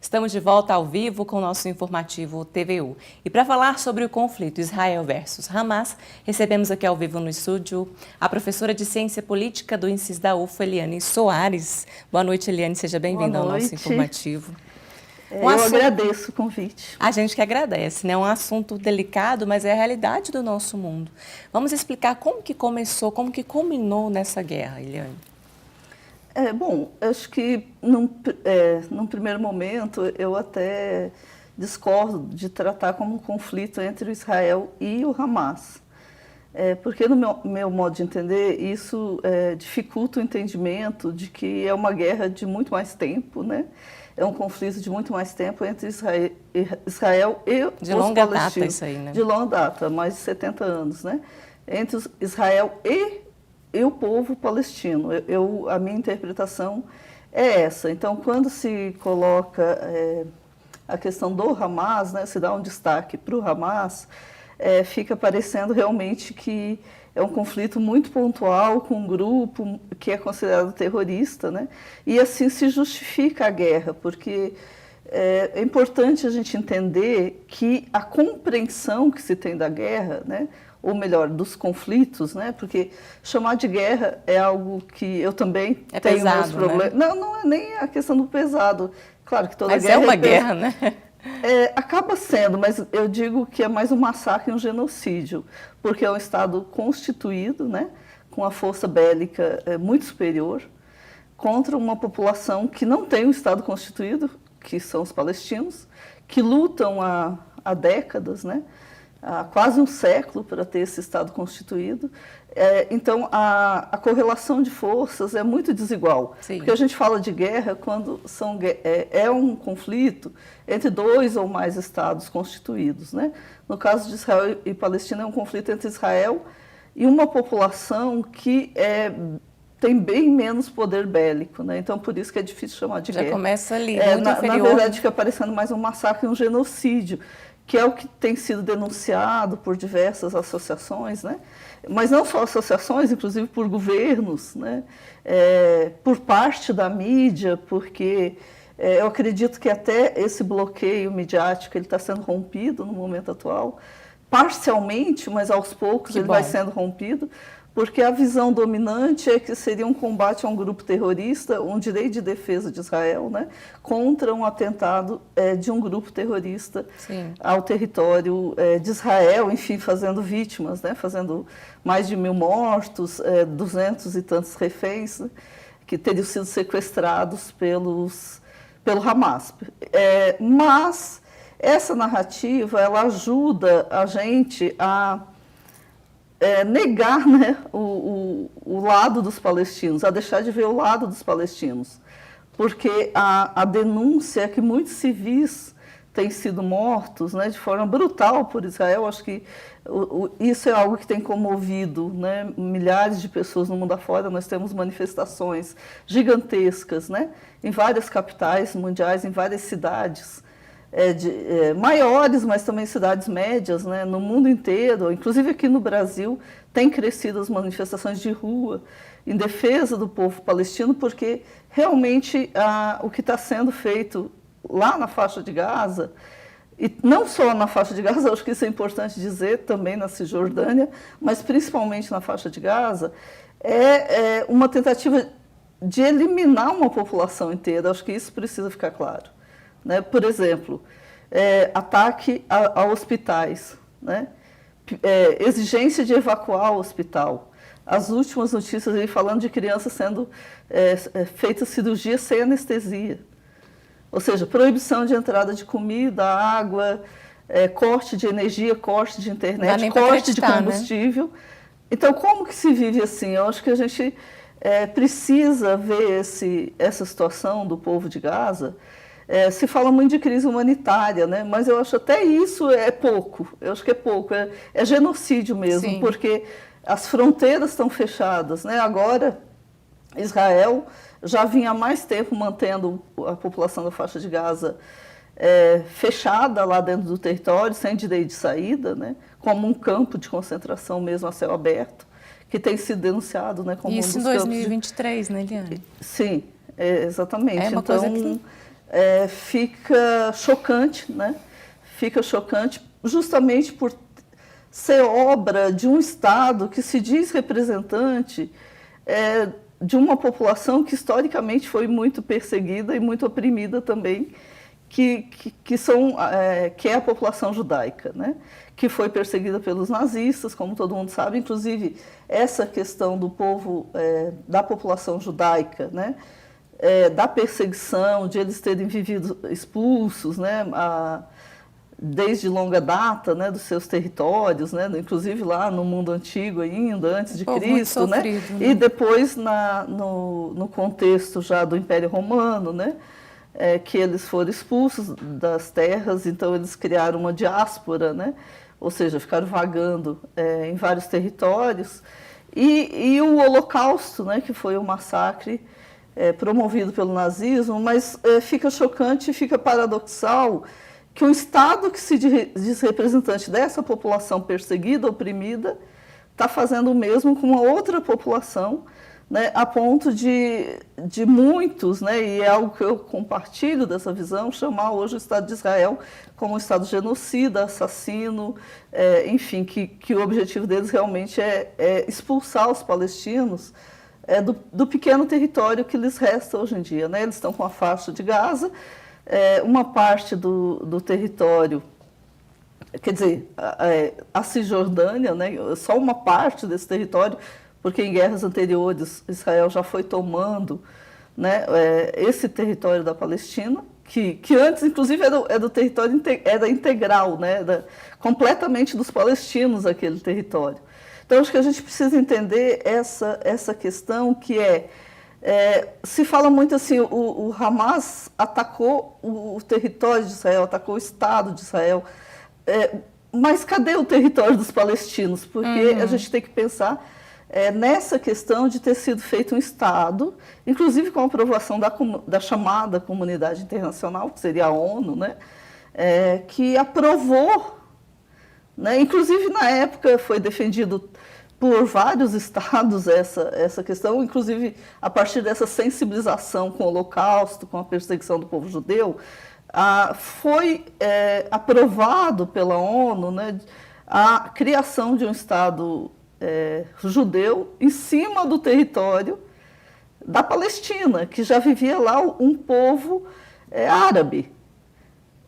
Estamos de volta ao vivo com o nosso informativo TVU. E para falar sobre o conflito Israel versus Hamas, recebemos aqui ao vivo no estúdio a professora de Ciência Política do INSIS da UFA, Eliane Soares. Boa noite, Eliane, seja bem-vinda ao nosso informativo. Eu agradeço o convite. A gente que agradece, né? É um assunto delicado, mas é a realidade do nosso mundo. Vamos explicar como que começou, como que culminou nessa guerra, Eliane. Bom, acho que num primeiro momento eu até discordo de tratar como um conflito entre o Israel e o Hamas. Porque no meu modo de entender, isso dificulta o entendimento de que é uma guerra de muito mais tempo, né? É um conflito de muito mais tempo entre Israel e os palestinos. De longa data isso aí, né? De longa data, mais de 70 anos, né? Entre Israel e o povo palestino. A minha interpretação é essa. Então, quando se coloca a questão do Hamas, né, se dá um destaque para o Hamas, fica parecendo realmente que é um conflito muito pontual com um grupo que é considerado terrorista, né? E assim se justifica a guerra, porque é importante a gente entender que a compreensão que se tem da guerra, né, ou melhor, dos conflitos, né? Porque chamar de guerra é algo que eu também tenho meus problemas. Né? Não é nem a questão do pesado. Claro que toda mas guerra é uma guerra, né? Acaba sendo, mas eu digo que é mais um massacre e um genocídio, porque é um Estado constituído, né, com a força bélica muito superior, contra uma população que não tem um Estado constituído, que são os palestinos, que lutam há décadas, né? Há quase um século para ter esse Estado constituído. Então, a correlação de forças é muito desigual. Sim. Porque a gente fala de guerra quando é um conflito entre dois ou mais Estados constituídos, né? No caso de Israel e Palestina, é um conflito entre Israel e uma população que tem bem menos poder bélico, né? Então, por isso que é difícil chamar de guerra. Já começa ali, muito na inferior. verdade, fica parecendo mais um massacre e um genocídio, que é o que tem sido denunciado por diversas associações, né? Mas não só associações, inclusive por governos, né? Por parte da mídia, porque eu acredito que até esse bloqueio midiático ele está sendo rompido no momento atual, parcialmente, mas aos poucos ele vai sendo rompido, porque a visão dominante é que seria um combate a um grupo terrorista, um direito de defesa de Israel, né, contra um atentado de um grupo terrorista Sim. ao território de Israel, enfim, fazendo vítimas, né, fazendo mais de 1.000 mortos, 200 e tantos reféns, né, que teriam sido sequestrados pelo Hamas. Mas essa narrativa ela ajuda a gente a negar, né, o lado dos palestinos, a deixar de ver o lado dos palestinos. Porque a denúncia é que muitos civis têm sido mortos, né, de forma brutal por Israel. Acho que isso é algo que tem comovido, né, milhares de pessoas no mundo afora. Nós temos manifestações gigantescas, né, em várias capitais mundiais, em várias cidades. Maiores, mas também cidades médias, né, no mundo inteiro, inclusive aqui no Brasil, tem crescido as manifestações de rua em defesa do povo palestino, porque realmente o que está sendo feito lá na faixa de Gaza, e não só na faixa de Gaza, acho que isso é importante dizer, também na Cisjordânia, mas principalmente na faixa de Gaza, é uma tentativa de eliminar uma população inteira. Acho que isso precisa ficar claro. Né? Por exemplo, ataque a hospitais, né? Exigência de evacuar o hospital. As últimas notícias aí falando de crianças sendo feitas cirurgias sem anestesia. Ou seja, proibição de entrada de comida, água, corte de energia, corte de internet, corte de combustível. Né? Então, como que se vive assim? Eu acho que a gente precisa ver essa situação do povo de Gaza. Se fala muito de crise humanitária, né? Mas eu acho até isso é pouco. Eu acho que é pouco. É genocídio mesmo. Sim. Porque as fronteiras estão fechadas, né? Agora, Israel já vinha há mais tempo mantendo a população da faixa de Gaza fechada lá dentro do território, sem direito de saída, né? Como um campo de concentração mesmo a céu aberto, que tem sido denunciado, né? Como isso um dos em 2023, né, Eliane? Sim, exatamente. É uma coisa que fica chocante, né? Fica chocante justamente por ser obra de um Estado que se diz representante de uma população que historicamente foi muito perseguida e muito oprimida também, que é a população judaica, né? Que foi perseguida pelos nazistas, como todo mundo sabe. Inclusive, essa questão do povo, da população judaica, né? Da perseguição, de eles terem vivido expulsos, né? Desde longa data, né, dos seus territórios, né, inclusive lá no mundo antigo ainda, antes de Cristo, sofrido, né, e depois no contexto já do Império Romano, né, que eles foram expulsos das terras, então eles criaram uma diáspora, né, ou seja, ficaram vagando em vários territórios, e o Holocausto, né, que foi um massacre promovido pelo nazismo, mas fica chocante, fica paradoxal, que um Estado que se diz representante dessa população perseguida, oprimida, está fazendo o mesmo com uma outra população, né, a ponto de muitos, né, e é algo que eu compartilho dessa visão, chamar hoje o Estado de Israel como um Estado genocida, assassino, enfim, que o objetivo deles realmente é expulsar os palestinos do pequeno território que lhes resta hoje em dia, né? Eles estão com a faixa de Gaza, uma parte do território, quer dizer, a Cisjordânia, né, só uma parte desse território, porque em guerras anteriores Israel já foi tomando, né, esse território da Palestina, que antes, inclusive, do território era integral, né, completamente dos palestinos aquele território. Então, acho que a gente precisa entender essa questão que se fala muito assim, o Hamas atacou o território de Israel, atacou o Estado de Israel, mas cadê o território dos palestinos? Porque a gente tem que pensar nessa questão de ter sido feito um Estado, inclusive com a aprovação da chamada comunidade internacional, que seria a ONU, né, que aprovou, né, inclusive na época foi defendido por vários estados essa questão, inclusive a partir dessa sensibilização com o Holocausto, com a perseguição do povo judeu, foi aprovado pela ONU, né, a criação de um Estado judeu em cima do território da Palestina, que já vivia lá um povo árabe.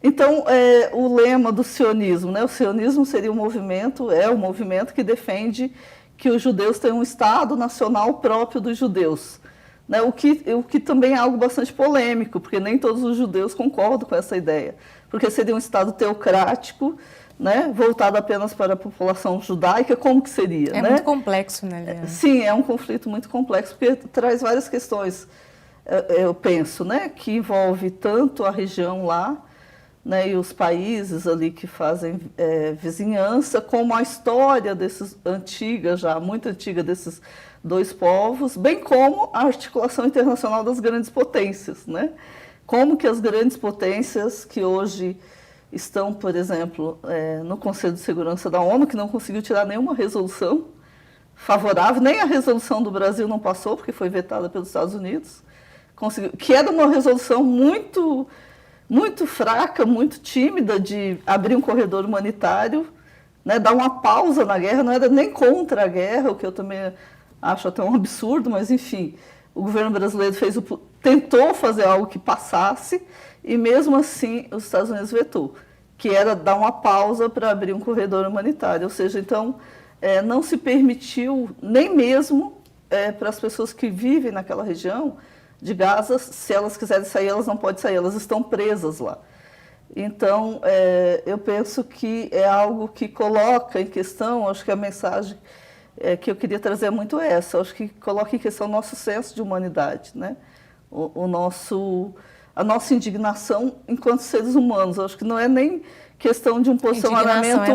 Então, o lema do sionismo, né, o sionismo seria um movimento que defende que os judeus têm um Estado nacional próprio dos judeus, né? O que também é algo bastante polêmico, porque nem todos os judeus concordam com essa ideia, porque seria um Estado teocrático, né, voltado apenas para a população judaica, como que seria? É, né? Muito complexo, né, Liana? Sim, é um conflito muito complexo, porque traz várias questões, eu penso, né, que envolve tanto a região lá, né, e os países ali que fazem vizinhança, como a história muito antiga desses dois povos, bem como a articulação internacional das grandes potências, né? Como que as grandes potências que hoje estão, por exemplo, no Conselho de Segurança da ONU, que não conseguiu tirar nenhuma resolução favorável, nem a resolução do Brasil não passou, porque foi vetada pelos Estados Unidos, que era uma resolução muito fraca, muito tímida de abrir um corredor humanitário, né, dar uma pausa na guerra, não era nem contra a guerra, o que eu também acho até um absurdo, mas enfim, o governo brasileiro tentou fazer algo que passasse e mesmo assim os Estados Unidos vetou, que era dar uma pausa para abrir um corredor humanitário, ou seja, então não se permitiu nem mesmo para as pessoas que vivem naquela região de Gaza, se elas quiserem sair, elas não podem sair, elas estão presas lá. Então, eu penso que é algo que coloca em questão, acho que a mensagem que eu queria trazer é muito essa, acho que coloca em questão o nosso senso de humanidade, né? A nossa indignação enquanto seres humanos, acho que não é nem questão de um posicionamento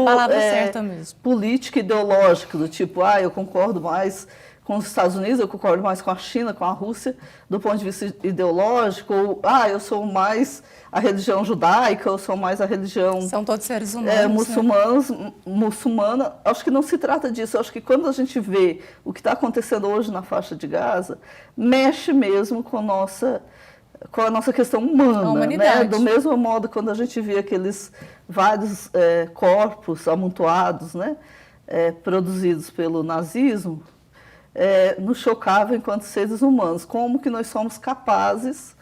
político, ideológico, do tipo, eu concordo mais com os Estados Unidos, eu concordo mais com a China, com a Rússia, do ponto de vista ideológico, ou eu sou mais a religião judaica, eu sou mais a religião... São todos seres humanos, muçulmana. Acho que não se trata disso, acho que quando a gente vê o que está acontecendo hoje na faixa de Gaza, mexe mesmo com a nossa com a nossa questão humana, né? Do mesmo modo, quando a gente via aqueles vários corpos amontoados, né? Produzidos pelo nazismo, nos chocava enquanto seres humanos, como que nós somos capazes,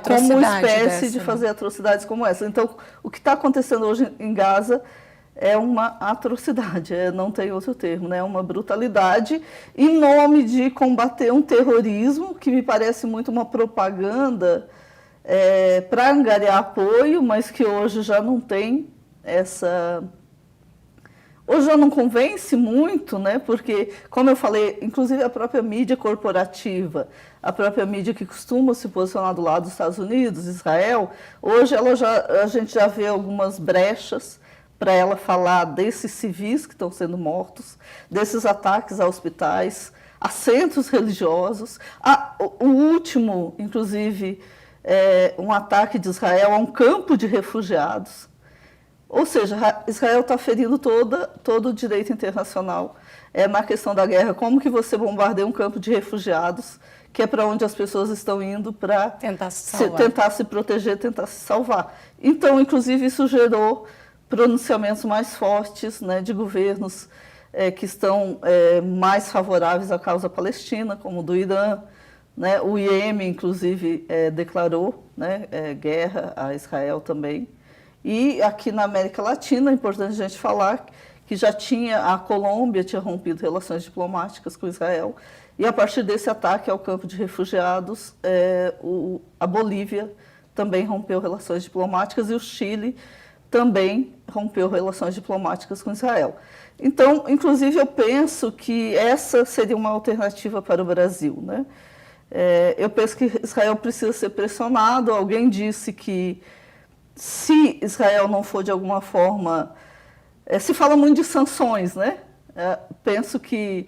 como espécie, de fazer atrocidades como essa. Então, o que está acontecendo hoje em Gaza é uma atrocidade, não tem outro termo, né? É uma brutalidade em nome de combater um terrorismo que me parece muito uma propaganda para angariar apoio, mas que hoje já não tem essa... Hoje já não convence muito, né? Porque, como eu falei, inclusive a própria mídia corporativa, a própria mídia que costuma se posicionar do lado dos Estados Unidos, Israel, hoje a gente já vê algumas brechas para ela falar desses civis que estão sendo mortos, desses ataques a hospitais, a centros religiosos. O último, inclusive, um ataque de Israel a um campo de refugiados. Ou seja, Israel está ferindo todo o direito internacional na questão da guerra. Como que você bombardeia um campo de refugiados, que é para onde as pessoas estão indo para tentar se proteger, tentar se salvar. Então, inclusive, isso gerou pronunciamentos mais fortes, né, de governos que estão mais favoráveis à causa palestina, como o do Irã, né? O Iêmen, inclusive, declarou, né, guerra a Israel também. E aqui na América Latina, é importante a gente falar que a Colômbia tinha rompido relações diplomáticas com Israel, e a partir desse ataque ao campo de refugiados, a Bolívia também rompeu relações diplomáticas e o Chile também rompeu relações diplomáticas com Israel. Então, inclusive, eu penso que essa seria uma alternativa para o Brasil, né? Eu penso que Israel precisa ser pressionado. Alguém disse que, se Israel não for de alguma forma... se fala muito de sanções, né? Penso que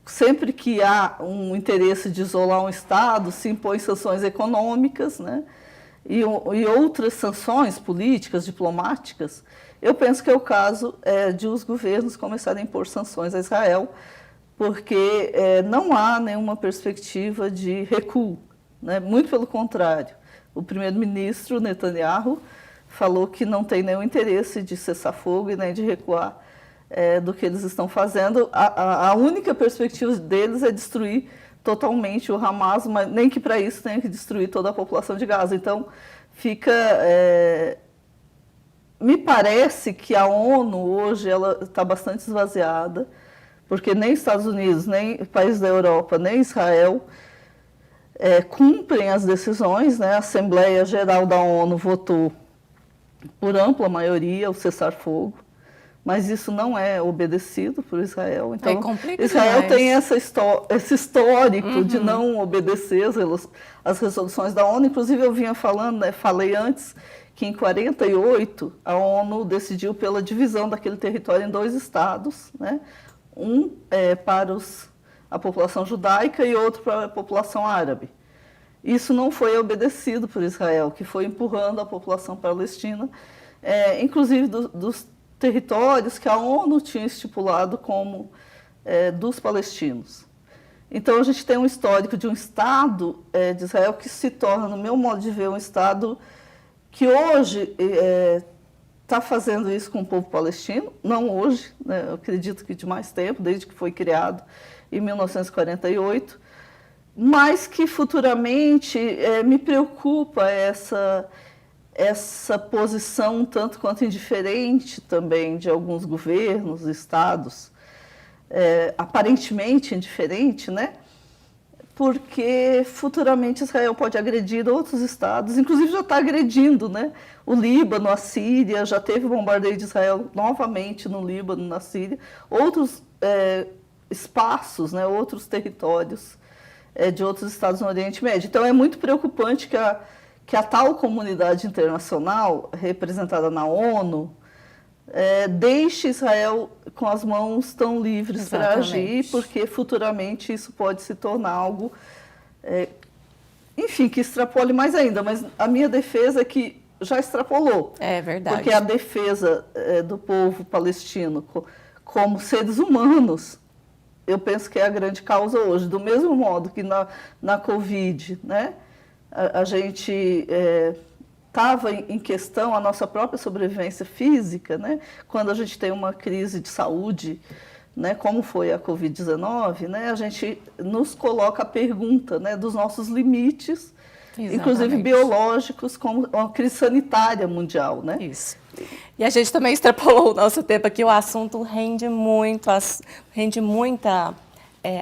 sempre que há um interesse de isolar um Estado, se impõe sanções econômicas, né? E outras sanções políticas, diplomáticas. Eu penso que é o caso de os governos começarem a impor sanções a Israel, porque não há nenhuma perspectiva de recuo, né? Muito pelo contrário. O primeiro-ministro Netanyahu falou que não tem nenhum interesse de cessar fogo e nem de recuar do que eles estão fazendo. A única perspectiva deles é destruir totalmente o Hamas, mas nem que para isso tenha que destruir toda a população de Gaza. Então, me parece que a ONU hoje está bastante esvaziada, porque nem Estados Unidos, nem países da Europa, nem Israel cumprem as decisões, né? A Assembleia Geral da ONU votou por ampla maioria o cessar-fogo, mas isso não é obedecido por Israel. Então, Israel tem esse histórico de não obedecer as resoluções da ONU. Inclusive, eu vinha falando, né, falei antes, que em 48 a ONU decidiu pela divisão daquele território em 2 estados, né? Um para a população judaica e outro para a população árabe. Isso não foi obedecido por Israel, que foi empurrando a população palestina, inclusive dos territórios que a ONU tinha estipulado como dos palestinos. Então, a gente tem um histórico de um Estado de Israel que se torna, no meu modo de ver, um Estado que hoje está fazendo isso com o povo palestino, não hoje, né? Eu acredito que de mais tempo, desde que foi criado em 1948, mas que futuramente me preocupa essa posição tanto quanto indiferente também de alguns governos, estados, aparentemente indiferente, né? Porque futuramente Israel pode agredir outros estados, inclusive já está agredindo, né? O Líbano, a Síria, já teve bombardeio de Israel novamente no Líbano, na Síria, outros espaços, né? Outros territórios de outros estados no Oriente Médio. Então, é muito preocupante que a tal comunidade internacional, representada na ONU, deixe Israel com as mãos tão livres para agir, porque futuramente isso pode se tornar algo, enfim, que extrapole mais ainda. Mas a minha defesa é que já extrapolou. É verdade. Porque a defesa do povo palestino como seres humanos, eu penso que é a grande causa hoje. Do mesmo modo que na Covid, né, a gente estava em questão a nossa própria sobrevivência física, né? Quando a gente tem uma crise de saúde, né, como foi a Covid-19, né, a gente nos coloca a pergunta, né, dos nossos limites, Exatamente. Inclusive biológicos, como uma crise sanitária mundial, né? Isso. E a gente também extrapolou o nosso tempo aqui, o assunto rende muita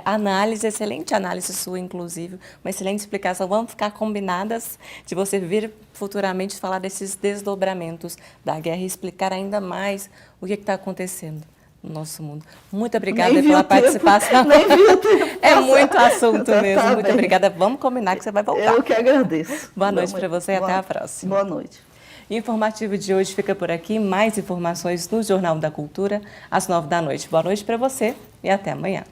análise, excelente análise sua, inclusive, uma excelente explicação. Vamos ficar combinadas de você vir futuramente falar desses desdobramentos da guerra e explicar ainda mais o que está acontecendo no nosso mundo. Muito obrigada pela participação. Nem vi o tempo. É muito assunto mesmo. Tá muito bem. obrigada. Vamos combinar que você vai voltar. Eu que agradeço. Boa noite para você e até a próxima. Boa noite. O informativo de hoje fica por aqui. Mais informações no Jornal da Cultura, às 9 da noite. Boa noite para você e até amanhã.